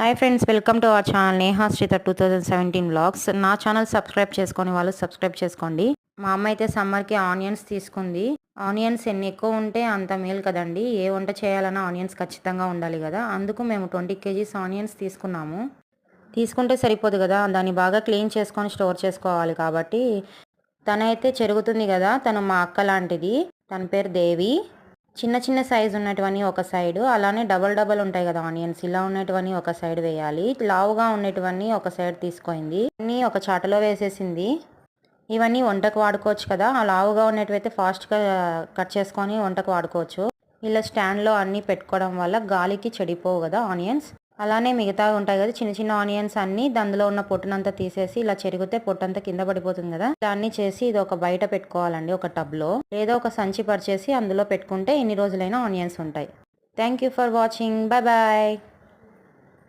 Hi friends, welcome to our channel Neha Shritha 2017 vlogs. నా channel subscribe చేసుకొని వాళ్ళు సబ్స్క్రైబ్ చేసుకోండి. మా అమ్మ అయితే సమ్మర్కి ఆనియన్స్ తీసుకుంది. ఆనియన్స్ ఎన్ని ఎక్కువ ఉంటే అంత మేలు కదండి. ఏ వంట చేయాలన్నా ఆనియన్స్ ఖచ్చితంగా ఉండాలి కదా. అందుకు మేము 20 kgs ఆనియన్స్ తీసుకున్నాము. తీసుకుంటే సరిపోదు కదా, దాన్ని బాగా క్లీన్ చేసుకొని స్టోర్ చేసుకోవాలి. కాబట్టి తనైతే చెరుగుతుంది కదా, తను మా అక్క లాంటిది. తన పేరు దేవి. చిన్న చిన్న సైజు ఉన్నటువన్నీ ఒక సైడు, అలానే డబల్ డబల్ ఉంటాయి కదా ఆనియన్స్, ఇలా ఉన్నటువన్నీ ఒక సైడ్ వేయాలి. లావుగా ఉన్నటువన్నీ ఒక సైడ్ తీసుకుంది. అన్నీ ఒక చాటలో వేసేసింది. ఇవన్నీ వంటకు వాడుకోవచ్చు కదా. ఆ లావుగా ఉన్నటువైతే ఫాస్ట్గా కట్ చేసుకొని వంటకు వాడుకోవచ్చు. ఇలా స్టాండ్లో అన్నీ పెట్టుకోవడం వల్ల గాలికి చెడిపోవు కదా ఆనియన్స్. అలానే మిగతా ఉంటాయి కదా చిన్న చిన్న ఆనియన్స్ అన్నీ, దానిలో ఉన్న పొట్టునంతా తీసేసి ఇలా చెరిగితే పొట్టంతా కింద పడిపోతుంది కదా. దాన్ని చేసి ఇది ఒక బయట పెట్టుకోవాలండి, ఒక టబ్లో లేదా ఒక సంచి పరిచేసి అందులో పెట్టుకుంటే ఎన్ని రోజులైనా ఆనియన్స్ ఉంటాయి. Thank you for watching. Bye bye.